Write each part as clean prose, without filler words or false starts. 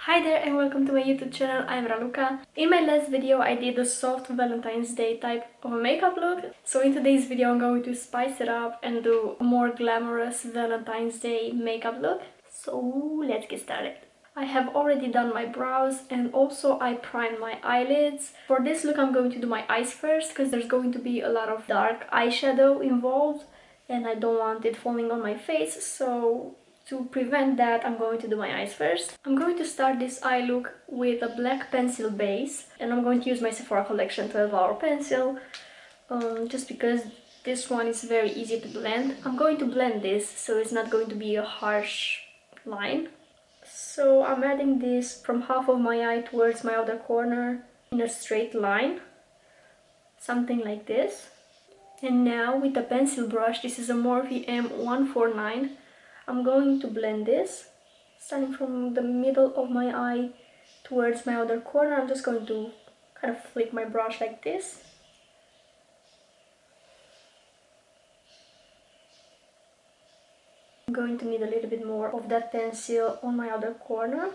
Hi there and welcome to my YouTube channel. I'm Raluca. In my last video I did a soft Valentine's Day type of a makeup look. So in today's video I'm going to spice it up and do a more glamorous Valentine's Day makeup look. So let's get started. I have already done my brows and also I primed my eyelids. For this look I'm going to do my eyes first because there's going to be a lot of dark eyeshadow involved and I don't want it falling on my face, so to prevent that, I'm going to do my eyes first. I'm going to start this eye look with a black pencil base and I'm going to use my Sephora Collection 12-hour pencil just because this one is very easy to blend. I'm going to blend this so it's not going to be a harsh line. So I'm adding this from half of my eye towards my outer corner in a straight line, something like this. And now with a pencil brush, this is a Morphe M149, I'm going to blend this, starting from the middle of my eye towards my outer corner. I'm just going to kind of flick my brush like this. I'm going to need a little bit more of that pencil on my outer corner.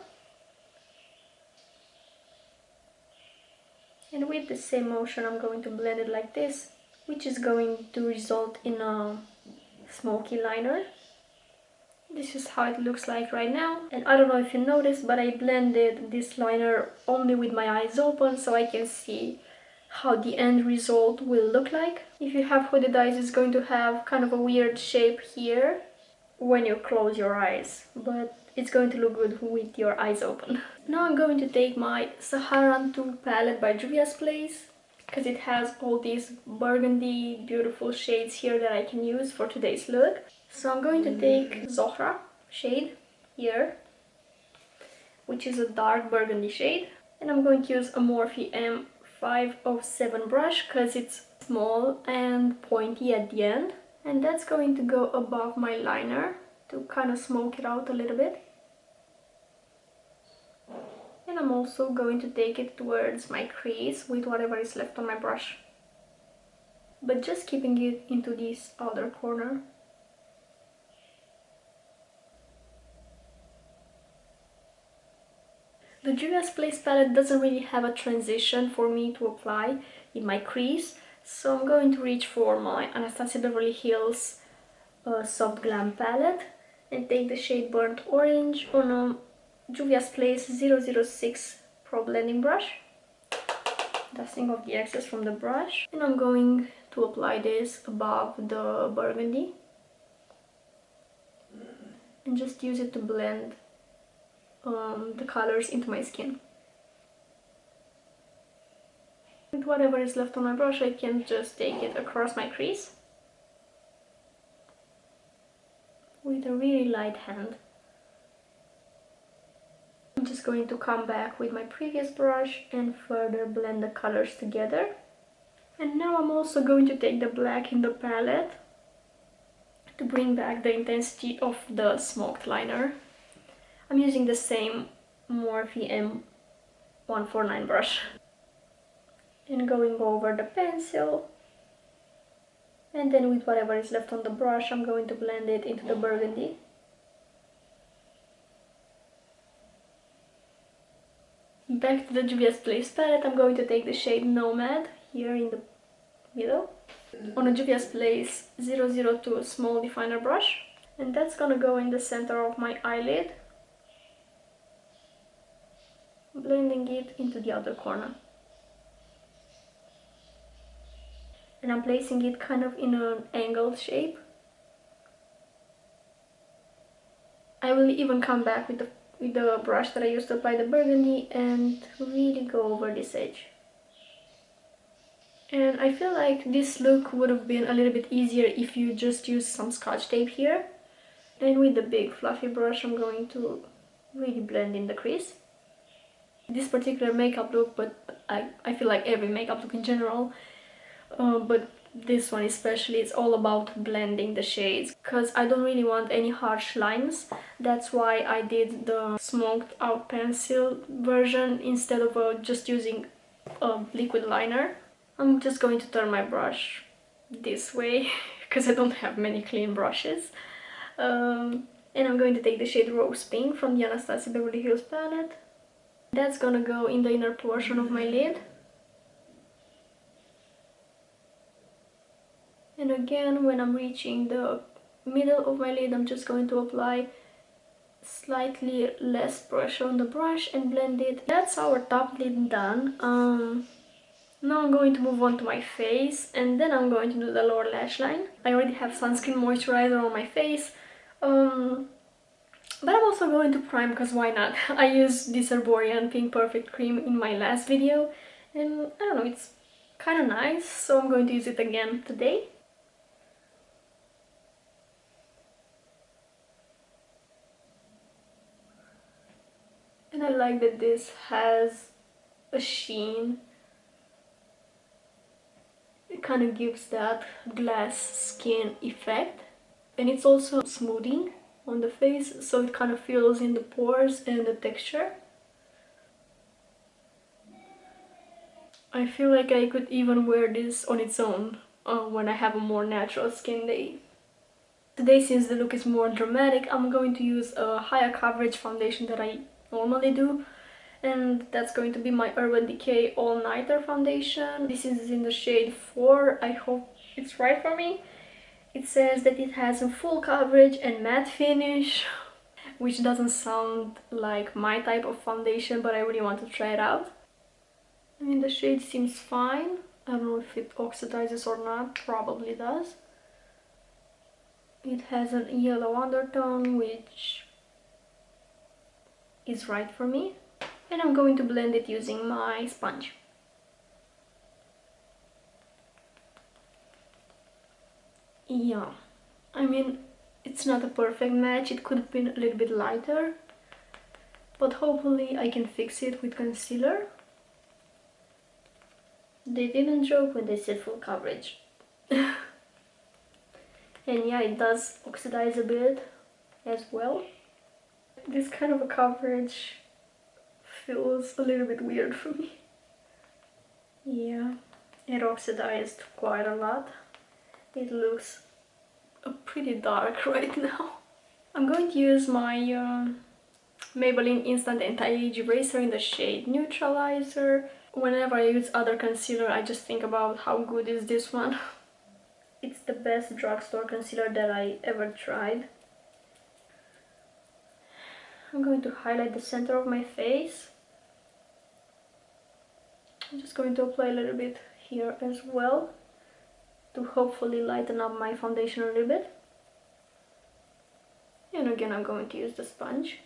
And with the same motion, I'm going to blend it like this, which is going to result in a smoky liner. This is how it looks like right now. And I don't know if you noticed, but I blended this liner only with my eyes open so I can see how the end result will look like. If you have hooded eyes, it's going to have kind of a weird shape here when you close your eyes, but it's going to look good with your eyes open. Now I'm going to take my Saharan 2 palette by Juvia's Place, because it has all these burgundy beautiful shades here that I can use for today's look. So I'm going to take Zohra shade here, which is a dark burgundy shade, and I'm going to use a Morphe M507 brush because it's small and pointy at the end, and that's going to go above my liner to kind of smoke it out a little bit. And I'm also going to take it towards my crease with whatever is left on my brush, but just keeping it into this outer corner. The Juvia's Place palette doesn't really have a transition for me to apply in my crease, so I'm going to reach for my Anastasia Beverly Hills Soft Glam palette and take the shade Burnt Orange on a Juvia's Place 006 Pro Blending brush, dusting off the excess from the brush, and I'm going to apply this above the burgundy and just use it to blend the colors into my skin. With whatever is left on my brush, I can just take it across my crease with a really light hand. I'm just going to come back with my previous brush and further blend the colors together. And now I'm also going to take the black in the palette to bring back the intensity of the smoked liner. I'm using the same Morphe M149 brush and going over the pencil, and then with whatever is left on the brush I'm going to blend it into the burgundy. Back to the Juvia's Place palette, I'm going to take the shade Nomad here in the middle on a Juvia's Place 002 small definer brush, and that's gonna go in the center of my eyelid, blending it into the outer corner. And I'm placing it kind of in an angled shape. I will even come back with the brush that I used to apply the burgundy and really go over this edge. And I feel like this look would have been a little bit easier if you just used some scotch tape here. And with the big fluffy brush I'm going to really blend in the crease. This particular makeup look, but I feel like every makeup look in general, but this one especially, it's all about blending the shades because I don't really want any harsh lines. That's why I did the smoked out pencil version instead of just using a liquid liner. I'm just going to turn my brush this way because I don't have many clean brushes. And I'm going to take the shade Rose Pink from the Anastasia Beverly Hills palette That's gonna go in the inner portion of my lid. And again, when I'm reaching the middle of my lid, I'm just going to apply slightly less pressure on the brush and blend it. That's our top lid done. Now I'm going to move on to my face, and then I'm going to do the lower lash line. I already have sunscreen moisturizer on my face, but I'm also going to prime, because why not? I used this Erborian Pink Perfect Cream in my last video, and I don't know, it's kind of nice, so I'm going to use it again today. And I like that this has a sheen. It kind of gives that glass skin effect, and it's also smoothing on the face, so it kind of fills in the pores and the texture. I feel like I could even wear this on its own when I have a more natural skin day. Today, since the look is more dramatic, I'm going to use a higher coverage foundation that I normally do, and that's going to be my Urban Decay All Nighter foundation. This is in the shade 4, I hope it's right for me. It says that it has a full coverage and matte finish, which doesn't sound like my type of foundation, but I really want to try it out. I mean, the shade seems fine. I don't know if it oxidizes or not, probably does. It has a yellow undertone, which is right for me. And I'm going to blend it using my sponge. Yeah, I mean, it's not a perfect match, it could have been a little bit lighter, but hopefully I can fix it with concealer. They didn't joke when they said full coverage. And yeah, it does oxidize a bit as well. This kind of a coverage feels a little bit weird for me. Yeah, it oxidized quite a lot. It looks pretty dark right now. I'm going to use my Maybelline Instant Anti-Age Eraser in the shade Neutralizer. Whenever I use other concealer, I just think about how good is this one. It's the best drugstore concealer that I ever tried. I'm going to highlight the center of my face. I'm just going to apply a little bit here as well to hopefully lighten up my foundation a little bit. And again, I'm going to use the sponge.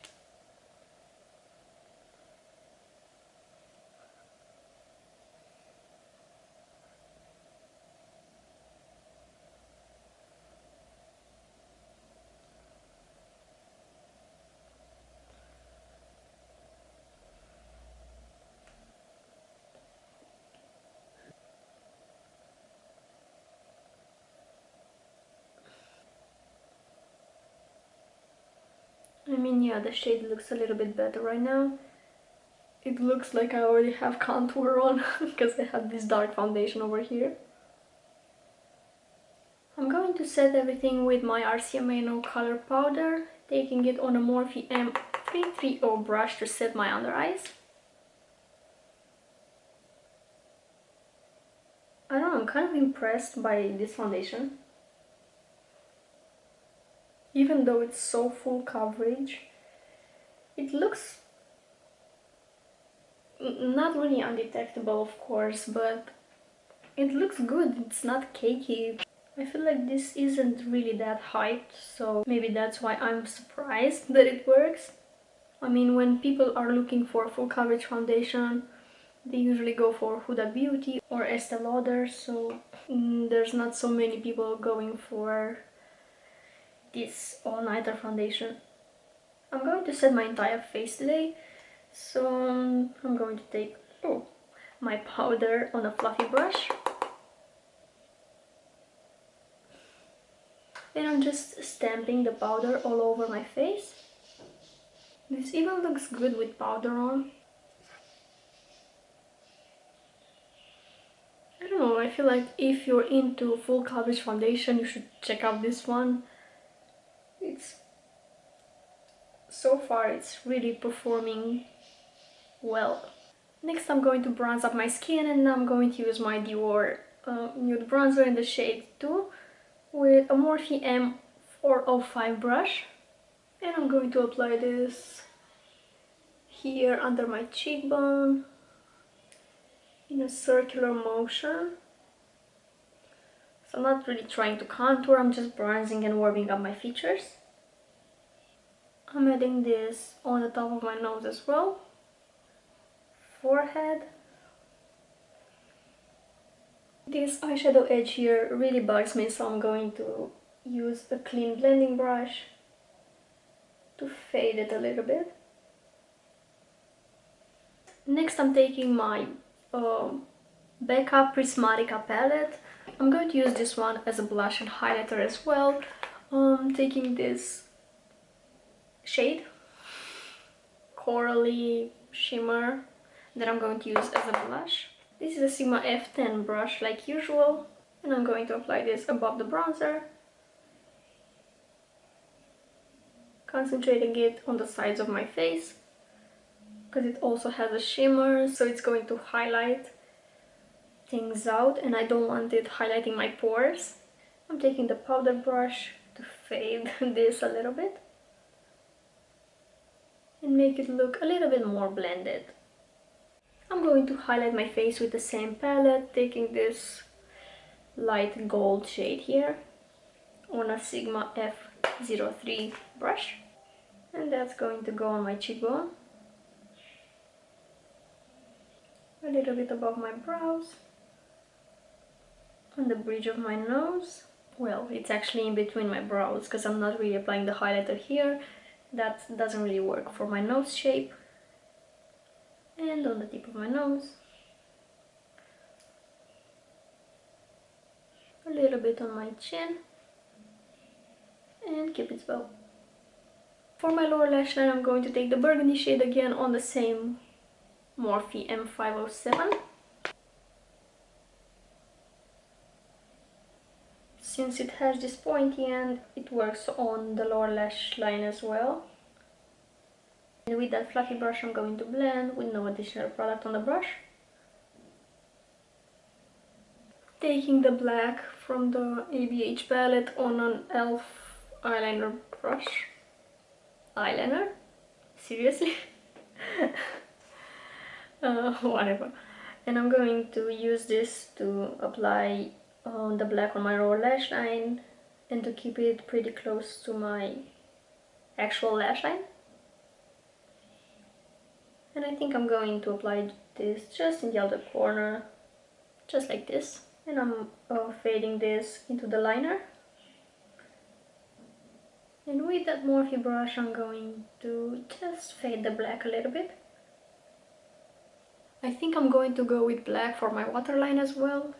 I mean, yeah, the shade looks a little bit better right now. It looks like I already have contour on because I have this dark foundation over here. I'm going to set everything with my RCMA No Color Powder, taking it on a Morphe M330 brush to set my under eyes. I don't know, I'm kind of impressed by this foundation. Even though it's so full coverage, it looks not really undetectable, of course, but it looks good. It's not cakey. I feel like this isn't really that hyped, so maybe that's why I'm surprised that it works. I mean, when people are looking for full coverage foundation, they usually go for Huda Beauty or Estee Lauder, so there's not so many people going for this all-nighter foundation. I'm going to set my entire face today, so I'm going to take my powder on a fluffy brush. And I'm just stamping the powder all over my face. This even looks good with powder on. I don't know, I feel like if you're into full coverage foundation, you should check out this one. So far it's really performing well. Next I'm going to bronze up my skin, and I'm going to use my Dior Nude Bronzer in the shade 2 with a Morphe M405 brush. And I'm going to apply this here under my cheekbone in a circular motion. So I'm not really trying to contour, I'm just bronzing and warming up my features. I'm adding this on the top of my nose as well. Forehead. This eyeshadow edge here really bugs me, so I'm going to use a clean blending brush to fade it a little bit. Next I'm taking my Becca Prismatica palette. I'm going to use this one as a blush and highlighter as well. Taking this shade, Corally Shimmer, that I'm going to use as a blush. This is a Sigma F10 brush like usual, and I'm going to apply this above the bronzer, concentrating it on the sides of my face, because it also has a shimmer, so it's going to highlight things out, and I don't want it highlighting my pores. I'm taking the powder brush to fade this a little bit and make it look a little bit more blended. I'm going to highlight my face with the same palette, taking this light gold shade here on a Sigma F03 brush, and that's going to go on my cheekbone, a little bit above my brows, on the bridge of my nose. Well, it's actually in between my brows because I'm not really applying the highlighter here. That doesn't really work for my nose shape. And on the tip of my nose, a little bit on my chin, and Cupid's bow. For my lower lash line, I'm going to take the burgundy shade again on the same Morphe M507. Since it has this pointy end, it works on the lower lash line as well. And with that fluffy brush, I'm going to blend with no additional product on the brush. Taking the black from the ABH palette on an e.l.f. eyeliner brush. Eyeliner? Seriously? Whatever. And I'm going to use this to apply the black on my lower lash line and to keep it pretty close to my actual lash line. And I think I'm going to apply this just in the outer corner, just like this. And I'm fading this into the liner. And with that Morphe brush, I'm going to just fade the black a little bit. I think I'm going to go with black for my waterline as well.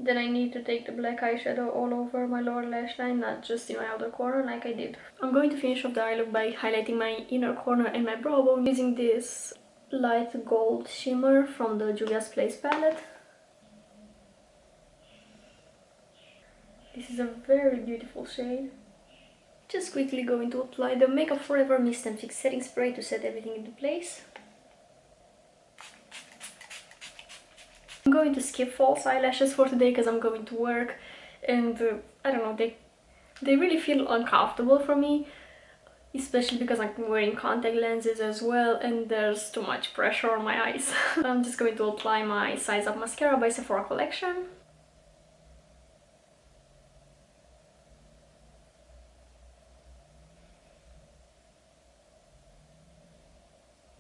Then I need to take the black eyeshadow all over my lower lash line, not just in my outer corner like I did. I'm going to finish off the eye look by highlighting my inner corner and my brow bone using this light gold shimmer from the Juvia's Place palette. This is a very beautiful shade. Just quickly going to apply the Makeup Forever Mist and Fix Setting Spray to set everything into place. I'm going to skip false eyelashes for today because I'm going to work, and I don't know, they really feel uncomfortable for me, especially because I'm wearing contact lenses as well and there's too much pressure on my eyes. I'm just going to apply my Size Up mascara by Sephora Collection.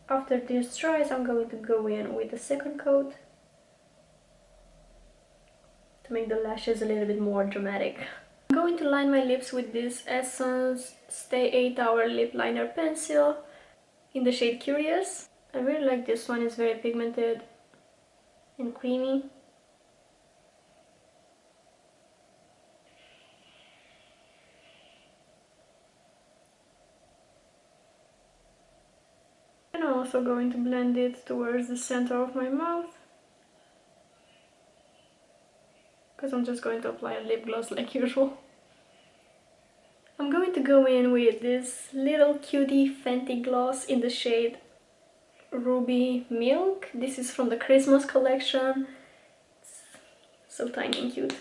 After this dries, I'm going to go in with the second coat to make the lashes a little bit more dramatic. I'm going to line my lips with this Essence Stay 8 Hour Lip Liner Pencil in the shade Curious. I really like this one, it's very pigmented and creamy. And I'm also going to blend it towards the center of my mouth, because I'm just going to apply a lip gloss like usual. I'm going to go in with this little cutie Fenty gloss in the shade Ruby Milk. This is from the Christmas collection. It's so tiny and cute.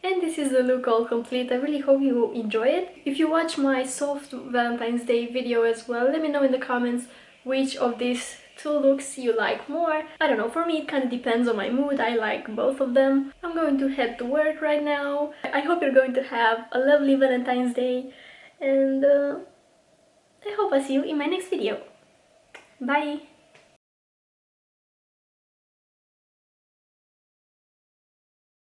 And this is the look all complete. I really hope you enjoy it. If you watch my soft Valentine's Day video as well, let me know in the comments which of these two looks you like more. I don't know, for me it kind of depends on my mood. I like both of them. I'm going to head to work right now. I hope you're going to have a lovely Valentine's Day, and I hope I see you in my next video. Bye!